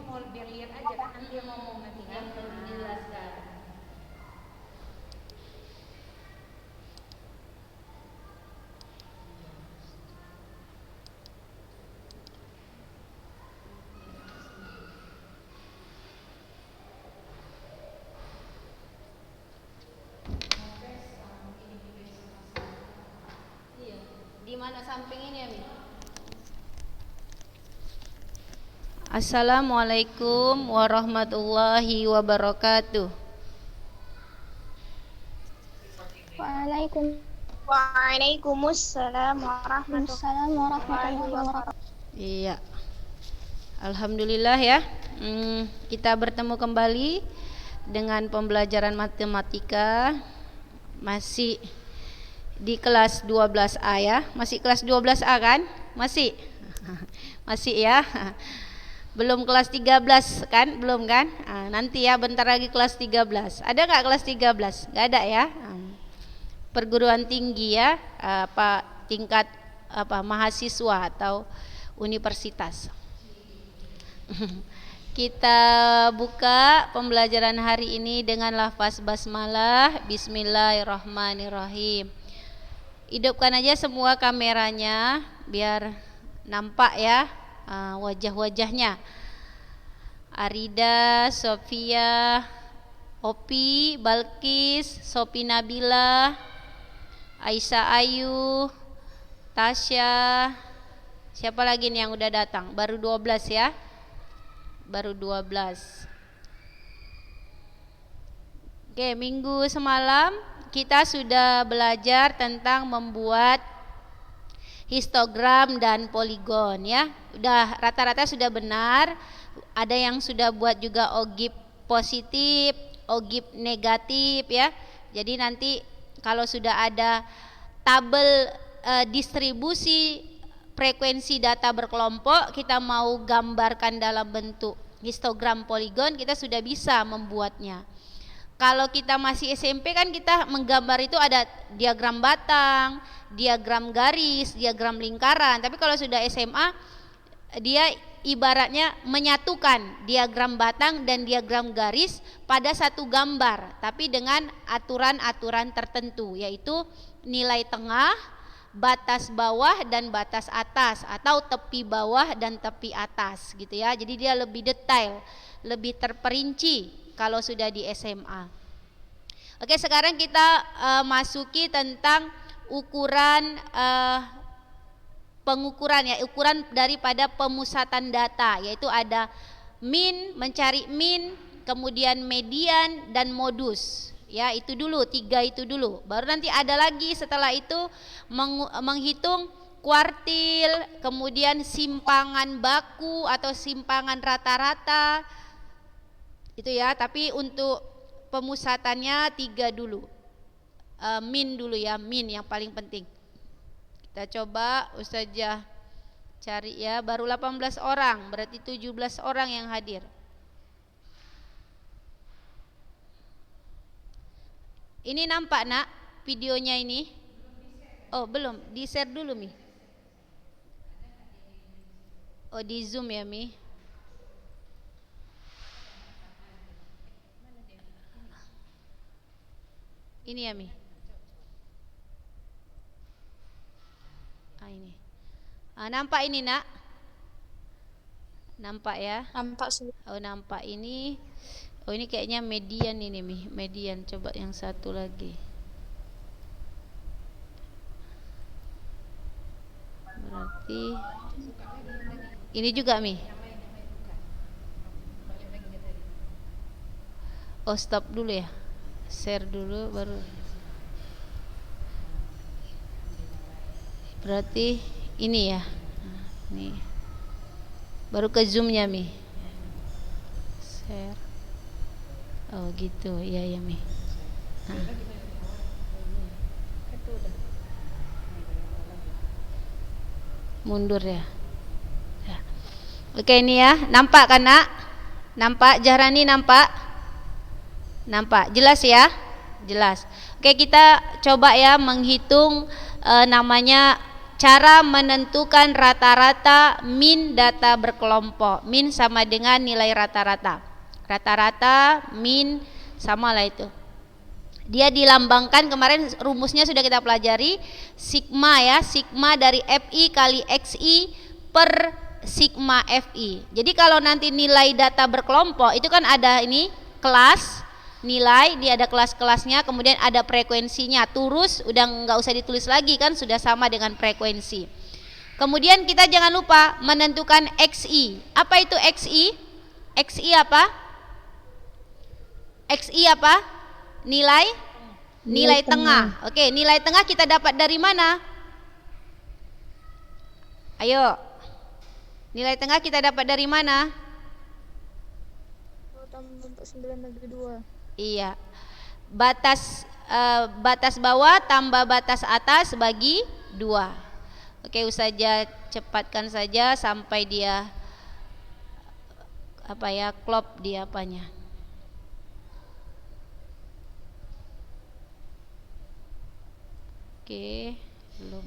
mau biar lihat aja kan nanti yang ngomong nanti kan harus dijelaskan. Iya, di mana samping ini ya, Mi? Assalamualaikum warahmatullahi wabarakatuh. Waalaikumsalam warahmatullahi wabarakatuh. Iya, alhamdulillah ya. Kita bertemu kembali dengan pembelajaran matematika. Masih di kelas 12A ya. Masih kelas 12A kan? Masih. Masih ya. Belum kelas 13 kan? Belum kan? Nanti ya bentar lagi kelas 13. Ada nggak kelas 13? Nggak ada ya. Perguruan tinggi ya, tingkat mahasiswa atau universitas. Kita buka pembelajaran hari ini dengan lafaz basmalah. Bismillahirrahmanirrahim. Hidupkan aja semua kameranya biar nampak ya wajah-wajahnya. Arida, Sofia, Opi, Balkis, Sopi Nabila, Aisyah Ayu, Tasya. Siapa lagi nih yang udah datang? Baru 12 ya. Baru 12. Oke, minggu semalam kita sudah belajar tentang membuat histogram dan poligon ya. Udah rata-rata sudah benar. Ada yang sudah buat juga ogib positif, ogib negatif ya. Jadi nanti kalau sudah ada tabel distribusi frekuensi data berkelompok, kita mau gambarkan dalam bentuk histogram poligon, kita sudah bisa membuatnya. Kalau kita masih SMP kan kita menggambar itu ada diagram batang, diagram garis, diagram lingkaran. Tapi kalau sudah SMA dia ibaratnya menyatukan diagram batang dan diagram garis pada satu gambar, tapi dengan aturan-aturan tertentu, yaitu nilai tengah, batas bawah dan batas atas, atau tepi bawah dan tepi atas gitu ya. Jadi dia lebih detail, lebih terperinci kalau sudah di SMA. Oke, sekarang kita masuki tentang ukuran pengukuran ya, ukuran daripada pemusatan data, yaitu ada min, mencari min, kemudian median dan modus. Ya, itu dulu, 3 itu dulu. Baru nanti ada lagi setelah itu menghitung kuartil, kemudian simpangan baku atau simpangan rata-rata. Itu ya, tapi untuk pemusatannya 3 dulu. Min dulu ya, min yang paling penting. Kita coba Ustazah cari ya, baru 18 orang, berarti 17 orang yang hadir. Ini nampak nak videonya ini? Oh belum, di share dulu Mi. Oh di Zoom ya Mi. Ini ya Mi. Ini. Nampak ini nak? Nampak ya? Nampak sih. Oh nampak ini. Oh ini kayaknya median ini Mi. Median, coba yang satu lagi. Berarti ini juga Mi. Oh stop dulu ya. Share dulu baru. Berarti ini ya. Nih. Baru ke zoomnya Mi. Share. Oh gitu, iya ya Mi. Mundur ya. Oke ini ya, nampak kan nak? Nampak Jahrani, nampak? Nampak, jelas ya? Jelas. Oke kita coba ya menghitung namanya cara menentukan rata-rata min data berkelompok. Min sama dengan nilai rata-rata. Rata-rata, min, sama lah itu. Dia dilambangkan, kemarin rumusnya sudah kita pelajari, sigma ya, sigma dari FI kali XI per sigma FI. Jadi kalau nanti nilai data berkelompok itu kan ada ini kelas nilai, dia ada kelas-kelasnya, kemudian ada frekuensinya. Turus udah nggak usah ditulis lagi kan, sudah sama dengan frekuensi. Kemudian kita jangan lupa menentukan XI. Apa itu XI? XI apa? XI apa? Nilai tengah. Oke, nilai tengah kita dapat dari mana? Ayo. Nilai tengah kita dapat dari mana? 9/2. Iya. Batas bawah tambah batas atas bagi 2. Oke, Ustazah cepatkan saja sampai dia klop dia apanya. Oke, belum.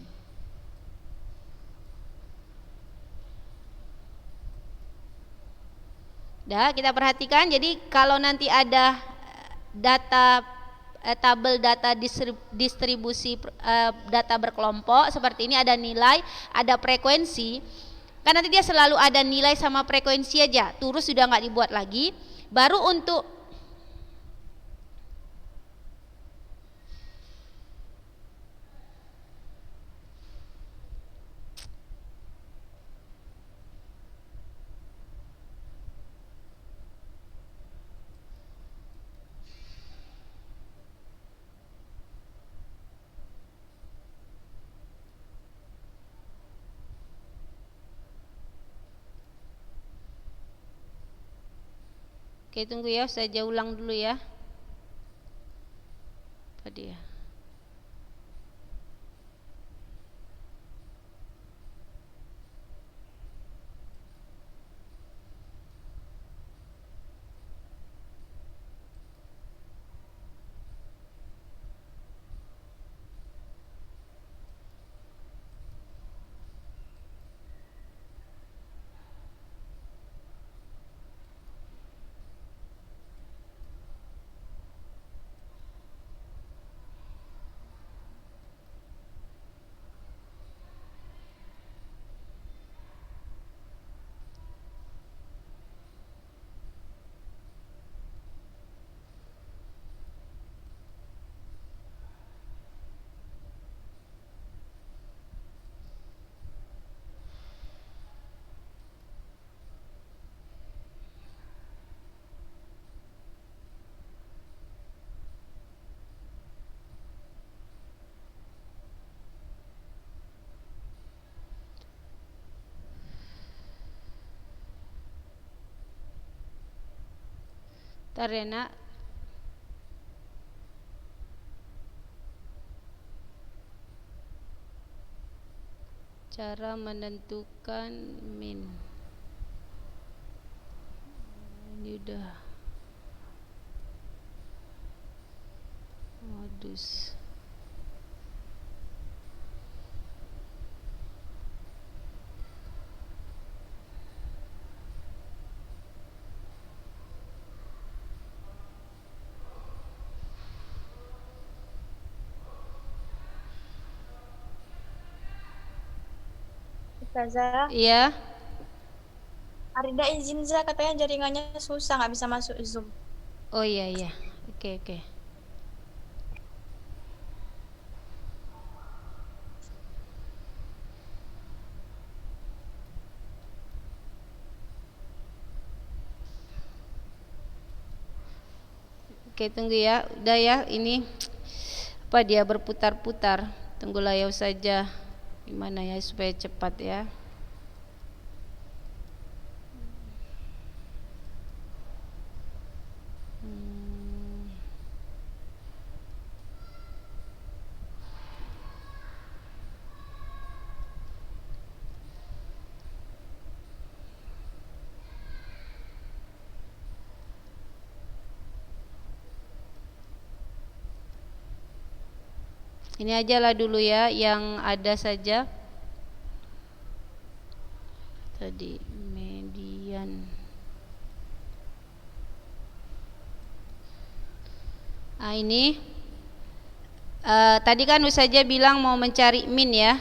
Kita perhatikan. Jadi kalau nanti ada tabel data distribusi data berkelompok seperti ini, ada nilai, ada frekuensi. Kan nanti dia selalu ada nilai sama frekuensi aja. Turus sudah nggak dibuat lagi. Baru untuk Oke, tunggu ya, saya ulang dulu ya. Apa dia? Ntar ya, Nak. Cara menentukan min. Ini udah modus. Ustazah, Iya. Arida izin Za, katanya jaringannya susah, nggak bisa masuk Zoom. Oh iya. Oke. Oke, tunggu ya. Udah ya, ini apa dia berputar-putar. Tunggulah ya saja. Gimana ya supaya cepat ya. Ini aja lah dulu ya yang ada saja. tadi median. Ini tadi kan Ustazah bilang mau mencari min ya,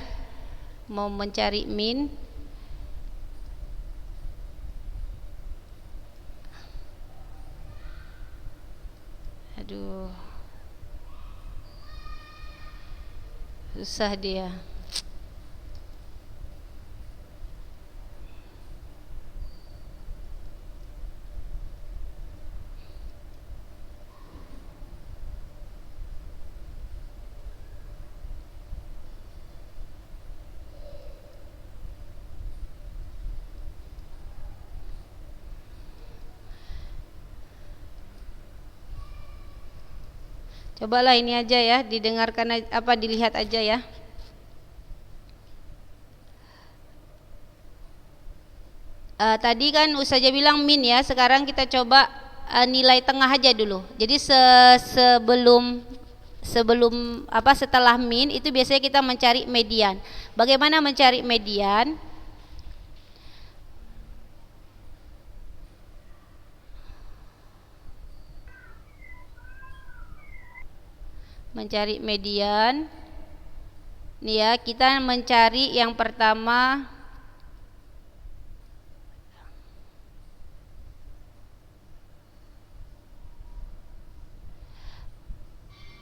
mau mencari min. Aduh, susah dia. Cobalah ini aja ya, didengarkan apa dilihat aja ya. Tadi kan Ustazah bilang min ya, sekarang kita coba nilai tengah aja dulu. Jadi sebelum apa setelah min itu biasanya kita mencari median. Bagaimana mencari median? Mencari median. Nih ya, kita mencari yang pertama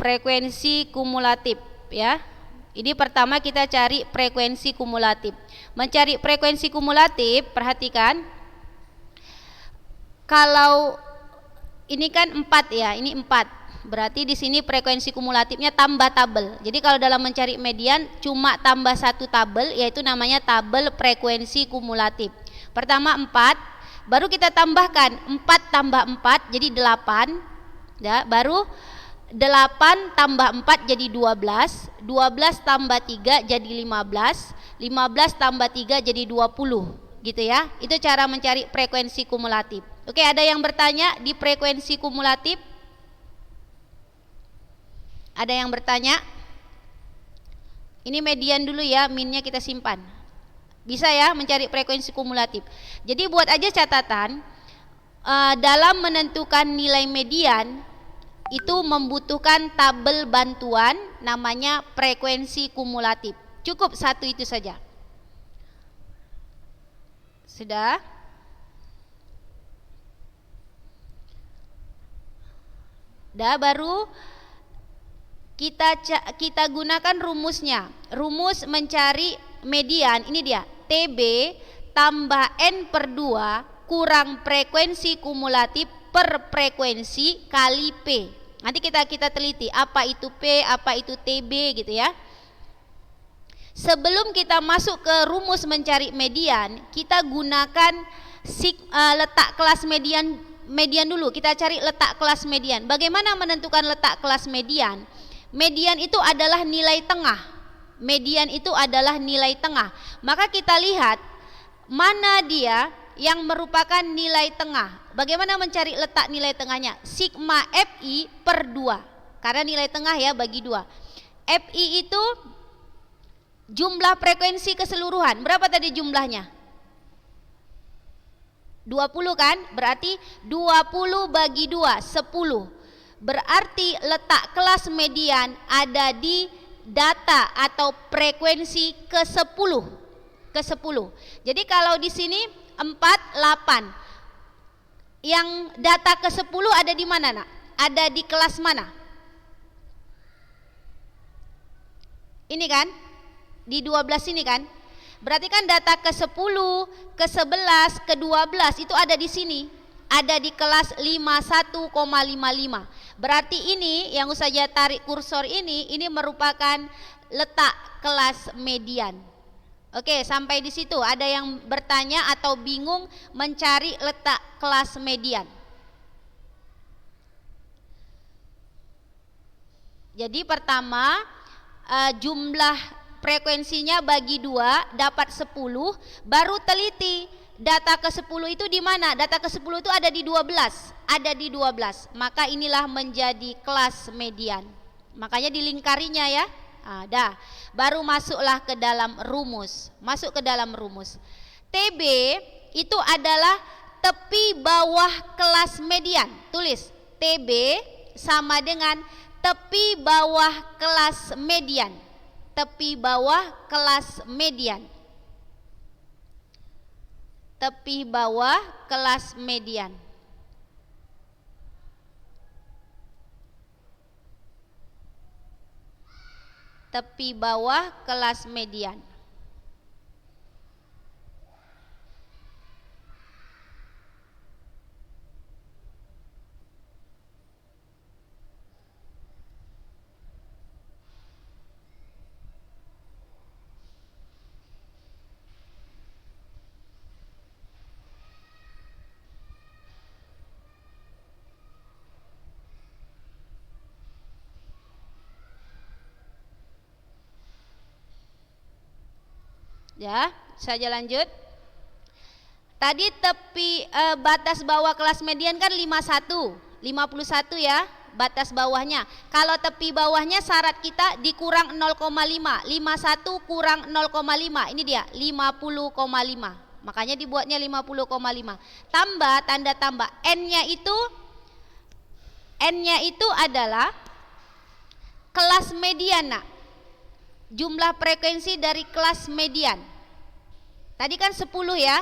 frekuensi kumulatif ya. Ini pertama kita cari frekuensi kumulatif. Mencari frekuensi kumulatif, perhatikan. Kalau ini kan 4 ya, ini 4. Berarti di sini frekuensi kumulatifnya tambah tabel. Jadi kalau dalam mencari median cuma tambah satu tabel, yaitu namanya tabel frekuensi kumulatif. Pertama 4, baru kita tambahkan 4 tambah 4 jadi 8 ya, baru 8 tambah 4 jadi 12, 12 tambah 3 jadi 15, 15 tambah 3 jadi 20 gitu ya. Itu cara mencari frekuensi kumulatif. Oke, ada yang bertanya di frekuensi kumulatif? Ada yang bertanya? Ini median dulu ya, minnya kita simpan. Bisa ya mencari frekuensi kumulatif. Jadi buat aja catatan, dalam menentukan nilai median itu membutuhkan tabel bantuan namanya frekuensi kumulatif. Cukup satu itu saja. Sudah? Baru kita gunakan rumusnya. Rumus mencari median ini dia, TB tambah N per 2 kurang frekuensi kumulatif per frekuensi kali P. Nanti kita teliti apa itu P, apa itu TB gitu ya. Sebelum kita masuk ke rumus mencari median, kita gunakan letak kelas median dulu. Kita cari letak kelas median. Bagaimana menentukan letak kelas median? Median itu adalah nilai tengah. Median itu adalah nilai tengah. Maka kita lihat mana dia yang merupakan nilai tengah. Bagaimana mencari letak nilai tengahnya? Sigma Fi per 2. Karena nilai tengah ya bagi 2. Fi itu jumlah frekuensi keseluruhan. Berapa tadi jumlahnya? 20 kan? Berarti 20 bagi 2, 10. Berarti letak kelas median ada di data atau frekuensi ke-10. Ke-10. Jadi kalau di sini 4, 8. Yang data ke-10 ada di mana, Nak? Ada di kelas mana? Ini kan? Di 12 ini kan? Berarti kan data ke-10, ke-11, ke-12 itu ada di sini. Ada di kelas 51,55. Berarti ini yang Ustazah tarik kursor ini merupakan letak kelas median. Oke, sampai di situ. Ada yang bertanya atau bingung mencari letak kelas median? Jadi pertama jumlah frekuensinya bagi 2 dapat 10, baru teliti data ke-10 itu di mana? Data ke-10 itu ada di 12. Ada di 12. Maka inilah menjadi kelas median. Makanya dilingkarinya ya. Baru masuklah ke dalam rumus. Masuk ke dalam rumus. TB itu adalah tepi bawah kelas median. Tulis, TB sama dengan tepi bawah kelas median. Tepi bawah kelas median. Tepi bawah kelas median. Tepi bawah kelas median. Ya, saja lanjut. Tadi tepi batas bawah kelas median kan 51 ya, batas bawahnya. Kalau tepi bawahnya syarat kita dikurang 0,5. 51 kurang 0,5. Ini dia 50,5. Makanya dibuatnya 50,5. Tambah tanda tambah N-nya itu adalah kelas median, nak. Jumlah frekuensi dari kelas median. Tadi kan 10 ya.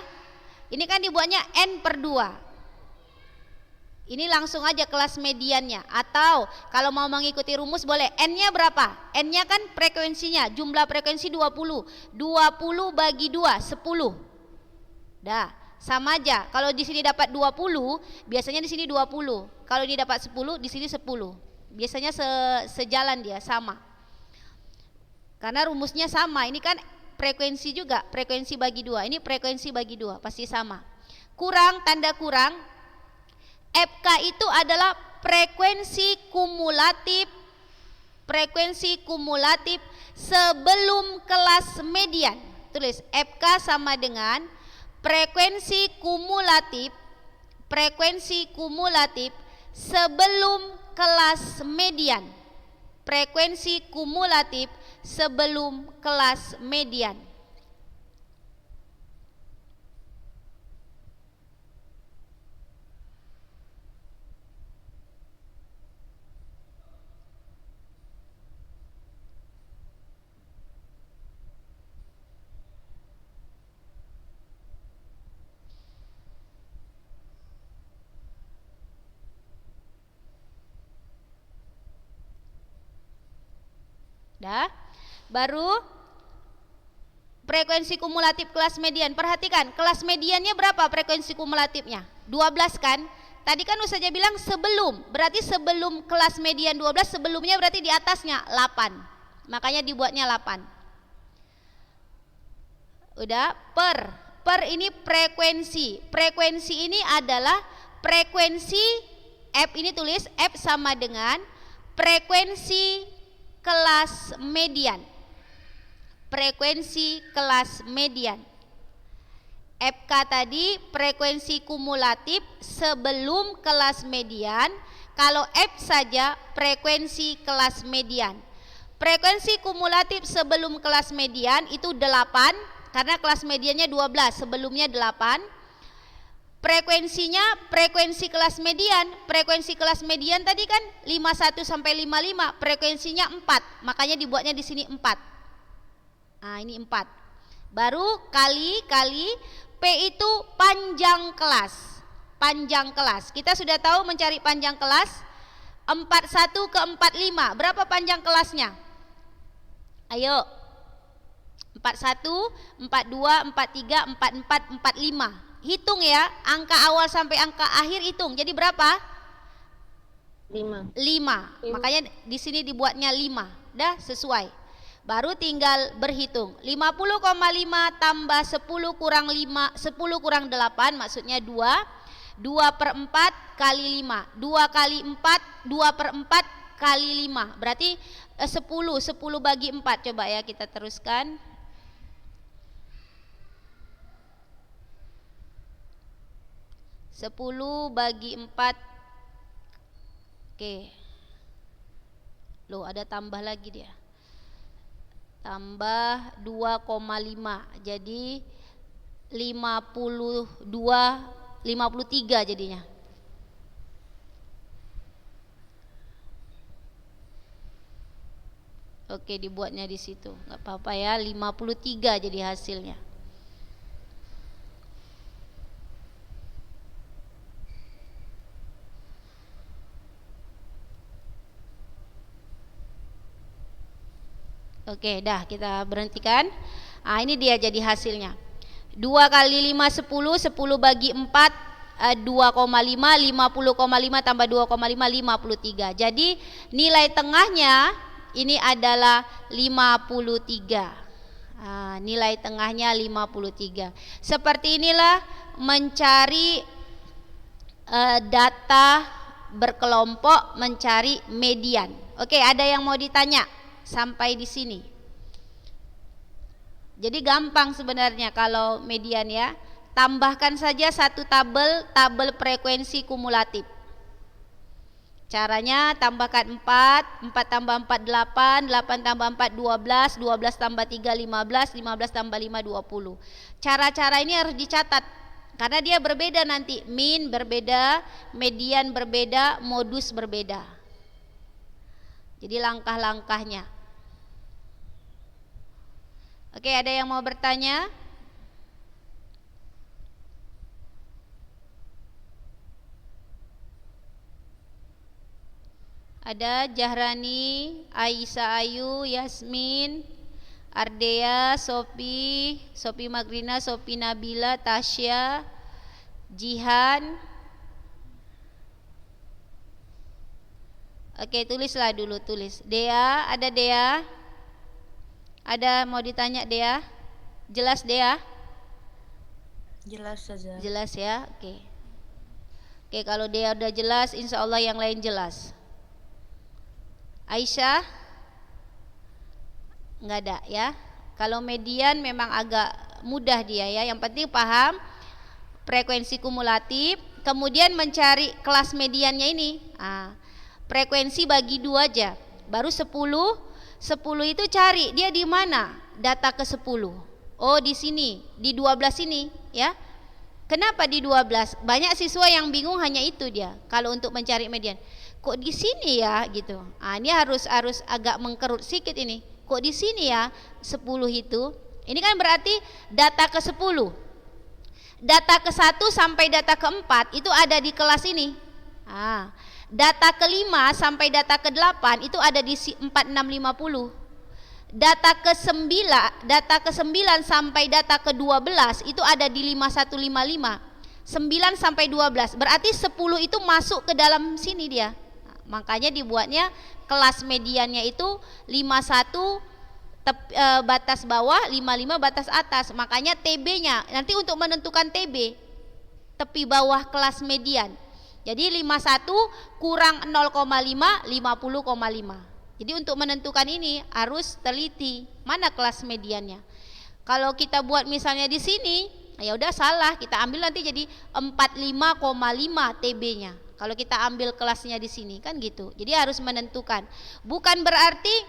Ini kan dibuatnya N per 2. Ini langsung aja kelas mediannya. Atau kalau mau mengikuti rumus boleh. N-nya berapa? N-nya kan frekuensinya. Jumlah frekuensi 20. 20 bagi 2, 10. Dah, sama aja. Kalau di sini dapat 20, biasanya di sini 20. Kalau ini dapat 10, di sini 10. Biasanya sejalan dia, sama. Karena rumusnya sama. Ini kan frekuensi juga, frekuensi bagi 2. Ini frekuensi bagi 2, pasti sama. Kurang, tanda kurang. FK itu adalah frekuensi kumulatif sebelum kelas median. Tulis, FK sama dengan frekuensi kumulatif sebelum kelas median. Frekuensi kumulatif sebelum kelas median. Dah. Baru frekuensi kumulatif kelas median. Perhatikan, kelas mediannya berapa frekuensi kumulatifnya? 12 kan? Tadi kan Ustazah bilang sebelum. Berarti sebelum kelas median 12, sebelumnya berarti di atasnya 8. Makanya dibuatnya 8. Udah, per ini frekuensi. Frekuensi ini adalah frekuensi F, ini tulis F sama dengan frekuensi kelas median. Frekuensi kelas median. FK tadi frekuensi kumulatif sebelum kelas median. Kalau F saja frekuensi kelas median. Frekuensi kumulatif sebelum kelas median itu 8, karena kelas mediannya 12, sebelumnya 8. Frekuensinya frekuensi kelas median. Frekuensi kelas median tadi kan 51 sampai 55, frekuensinya 4. Makanya dibuatnya di sini 4. Nah, ini 4. Baru kali P itu panjang kelas. Panjang kelas. Kita sudah tahu mencari panjang kelas 41 ke 45. Berapa panjang kelasnya? Ayo. 41, 42, 43, 44, 45. Hitung ya, angka awal sampai angka akhir hitung. Jadi berapa? 5. Makanya di sini dibuatnya 5. Dah sesuai. Baru tinggal berhitung. 50,5 tambah 10 kurang 5, 10 kurang 8 maksudnya 2. 2/4 kali 5. 2 kali 4, 2/4 kali 5. Berarti 10. 10 bagi 4. Coba ya kita teruskan. 10 bagi 4. Oke. Loh, ada tambah lagi dia. Tambah 2,5. Jadi 53 jadinya. Oke, dibuatnya di situ. Nggak apa-apa ya, 53 jadi hasilnya. Oke, dah kita berhentikan. Nah, ini dia jadi hasilnya. 2 kali 5 10, 10 bagi 4 2,5, 50,5 tambah 2,5 53. Jadi nilai tengahnya ini adalah 53. Nah, nilai tengahnya 53. Seperti inilah mencari data berkelompok, mencari median. Oke, ada yang mau ditanya sampai di sini? Jadi gampang sebenarnya kalau median ya. Tambahkan saja satu tabel frekuensi kumulatif. Caranya tambahkan 4, 4 tambah 4 8, 8 tambah 4 12, 12 tambah 3 15, 15 tambah 5 20. Cara-cara ini harus dicatat karena dia berbeda nanti, min berbeda, median berbeda, modus berbeda. Jadi langkah-langkahnya. Oke, ada yang mau bertanya? Ada Jahrani, Aisyah Ayu, Yasmin, Ardea, Sopi Magrina, Sopi Nabila, Tasya, Jihan. Oke, tulislah dulu, tulis. Dea, ada Dea? Ada mau ditanya Dea? Jelas Dea? Jelas saja. Jelas ya, oke. Oke, kalau Dea udah jelas, insya Allah yang lain jelas. Aisyah? Enggak ada ya. Kalau median memang agak mudah dia ya. Yang penting paham frekuensi kumulatif, kemudian mencari kelas mediannya ini. Frekuensi bagi 2 aja. Baru 10 itu cari dia di mana? Data ke 10. Oh, di sini, di 12 ini ya. Kenapa di 12? Banyak siswa yang bingung hanya itu dia kalau untuk mencari median. Kok di sini ya gitu. Ini harus agak mengkerut sedikit ini. Kok di sini ya 10 itu? Ini kan berarti data ke 10. Data ke 1 sampai data ke 4 itu ada di kelas ini. Data ke 5 sampai data ke 8 itu ada di 4650. Data ke 9 sampai data ke 12 itu ada di 5155. 9 sampai 12. Berarti 10 itu masuk ke dalam sini dia. Makanya dibuatnya kelas mediannya itu 51 batas bawah, 55 batas atas. Makanya TB-nya nanti untuk menentukan TB tepi bawah kelas median. Jadi 51 kurang 0,5 50,5. Jadi untuk menentukan ini harus teliti mana kelas mediannya. Kalau kita buat misalnya di sini, ya udah salah, kita ambil nanti jadi 45,5 TB-nya. Kalau kita ambil kelasnya di sini kan gitu. Jadi harus menentukan. Bukan berarti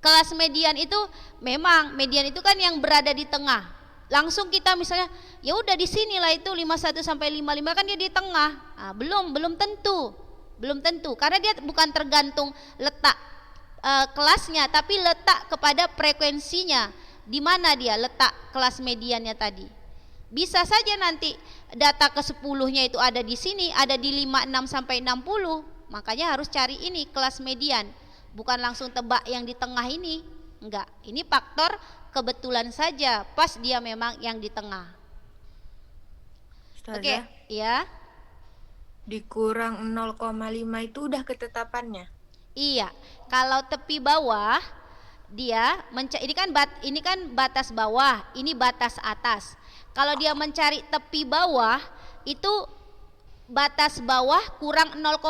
kelas median itu memang median itu kan yang berada di tengah. Langsung kita misalnya ya udah di sinilah itu 51 sampai 55 kan dia di tengah. Belum tentu. Belum tentu karena dia bukan tergantung letak kelasnya tapi letak kepada frekuensinya. Di mana dia letak kelas mediannya tadi. Bisa saja nanti data ke 10-nya itu ada di sini, ada di 56 sampai 60. Makanya harus cari ini kelas median. Bukan langsung tebak yang di tengah ini. Enggak, ini faktor kebetulan saja pas dia memang yang di tengah. Oke, ya. Dikurang 0,5 itu udah ketetapannya. Iya, kalau tepi bawah dia ini kan batas bawah, ini batas atas. Kalau dia mencari tepi bawah itu batas bawah kurang 0,5.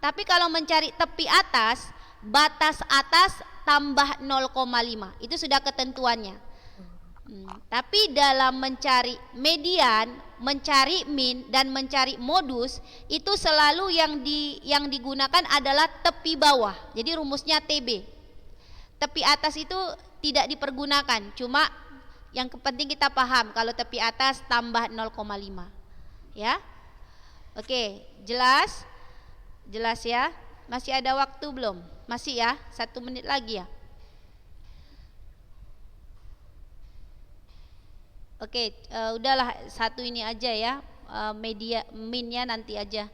Tapi kalau mencari tepi atas, batas atas tambah 0,5. Itu sudah ketentuannya. Tapi dalam mencari median, mencari min dan mencari modus itu selalu yang digunakan adalah tepi bawah. Jadi rumusnya TB. Tepi atas itu tidak dipergunakan, cuma Yang penting kita paham kalau tepi atas tambah 0,5. Ya. Oke, jelas? Jelas ya? Masih ada waktu belum? Masih ya? 1 menit lagi ya? Oke, udahlah satu ini aja ya. Media minnya nanti aja.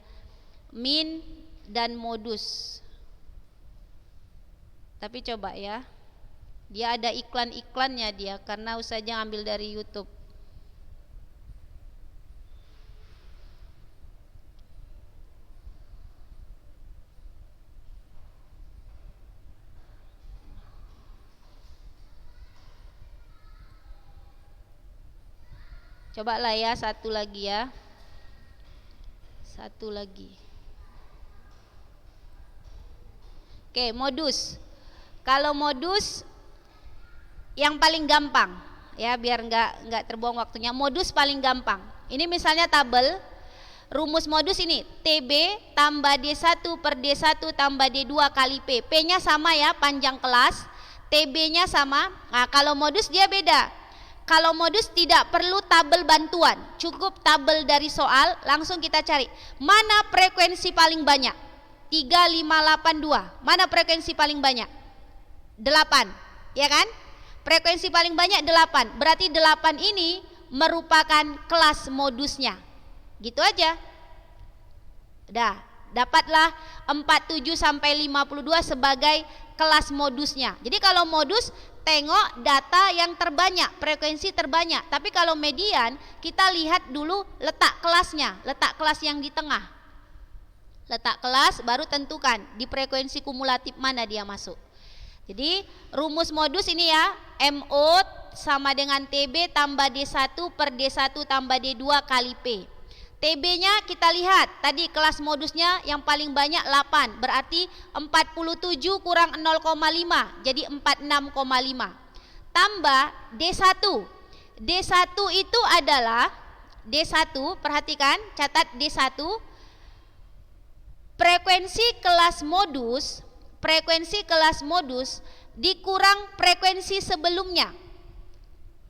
Min dan modus. Tapi coba ya. Dia ada iklan-iklannya dia karena usahanya ambil dari YouTube. Coba lah ya, satu lagi ya. Satu lagi. Oke, modus. Kalau modus yang paling gampang ya, biar nggak terbuang waktunya. Modus paling gampang. Ini misalnya tabel. Rumus modus ini TB tambah D1 per D1 tambah D2 kali P. P-nya sama ya, panjang kelas. TB-nya sama. Nah, kalau modus dia beda. Kalau modus tidak perlu tabel bantuan, cukup tabel dari soal, langsung kita cari. Mana frekuensi paling banyak? 3, 5, 8, 2. Mana frekuensi paling banyak? 8, ya kan? Frekuensi paling banyak 8. Berarti 8 ini merupakan kelas modusnya. Gitu aja. Dah, dapatlah 47 sampai 52 sebagai kelas modusnya. Jadi kalau modus tengok data yang terbanyak, frekuensi terbanyak. Tapi kalau median, kita lihat dulu letak kelasnya, letak kelas yang di tengah. Letak kelas baru tentukan di frekuensi kumulatif mana dia masuk. Jadi rumus modus ini ya, MO sama dengan TB tambah D1 per D1 tambah D2 kali P. TB-nya kita lihat, tadi kelas modusnya yang paling banyak 8, berarti 47 kurang 0,5, jadi 46,5. Tambah D1. D1 itu adalah, D1, perhatikan, catat D1, frekuensi kelas modus dikurang frekuensi sebelumnya.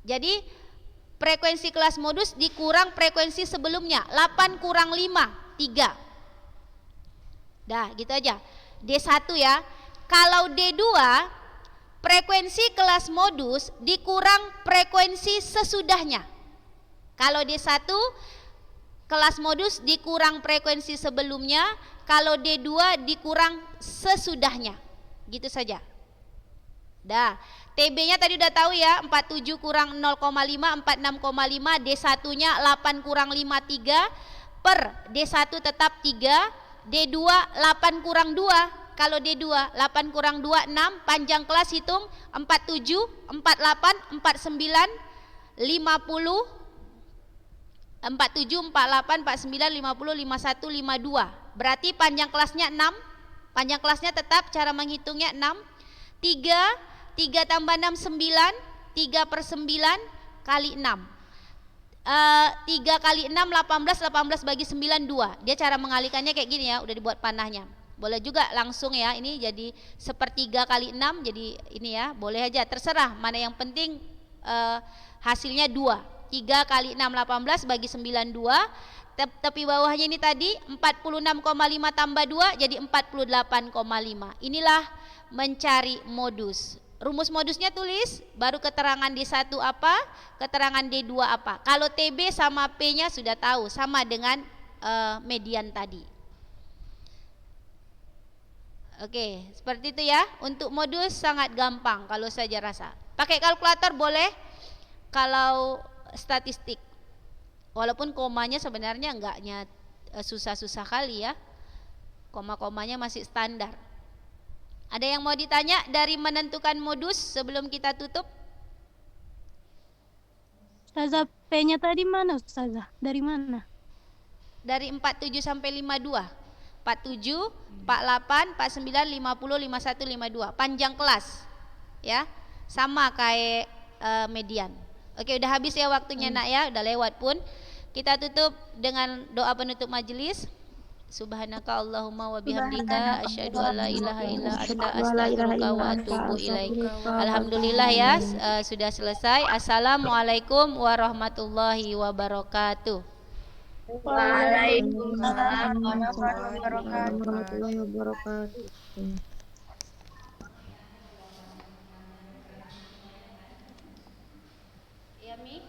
Jadi frekuensi kelas modus dikurang frekuensi sebelumnya. 8 kurang 5, 3. Dah, gitu aja. D1 ya. Kalau D2, frekuensi kelas modus dikurang frekuensi sesudahnya. Kalau D1, kelas modus dikurang frekuensi sebelumnya. Kalau D2 dikurang sesudahnya. Gitu saja. Dah. TB-nya tadi udah tahu ya, 47 kurang 0,5, 46,5, D1-nya 8 kurang 5, 3, per D1 tetap 3, D2 8 kurang 2, kalau D2 8 kurang 2, 6, panjang kelas hitung, 47, 48, 49, 50, 47, 48, 49, 50, 51, 52, berarti panjang kelasnya 6, panjang kelasnya tetap cara menghitungnya 6, 3 tambah 6, 9, 3 per 9 kali 6, 3 kali 6, 18, 18 bagi 9, 2. Dia cara mengalikannya kayak gini ya, udah dibuat panahnya. Boleh juga langsung ya, ini jadi 1/3 kali 6, jadi ini ya, boleh aja, terserah, mana yang penting hasilnya 2. 3 kali 6, 18 bagi 9, 2. Tepi bawahnya ini tadi 46,5 tambah 2 jadi 48,5. Inilah mencari modus. Rumus modusnya tulis, baru keterangan D1 apa, keterangan D2 apa. Kalau TB sama P-nya sudah tahu, sama dengan median tadi. Oke, seperti itu ya. Untuk modus sangat gampang kalau saja rasa. Pakai kalkulator boleh, kalau statistik. Walaupun komanya sebenarnya enggaknya susah-susah kali ya. Koma-komanya masih standar. Ada yang mau ditanya dari menentukan modus sebelum kita tutup? Ustazah, P-nya tadi mana Ustazah? Dari mana? Dari 47 sampai 52. 47, 48, 49, 50, 51, 52. Panjang kelas. Ya. Sama kayak median. Oke, udah habis ya waktunya nak ya, udah lewat pun. Kita tutup dengan doa penutup majelis. Subhanaka Allahumma wa bihamdika asyhadu an la ilaha illa anta astaghfiruka wa atubu ilaik. Alhamdulillah ya, sudah selesai. Assalamualaikum warahmatullahi wabarakatuh. Waalaikumsalam warahmatullahi wabarakatuh. Ya, Mi.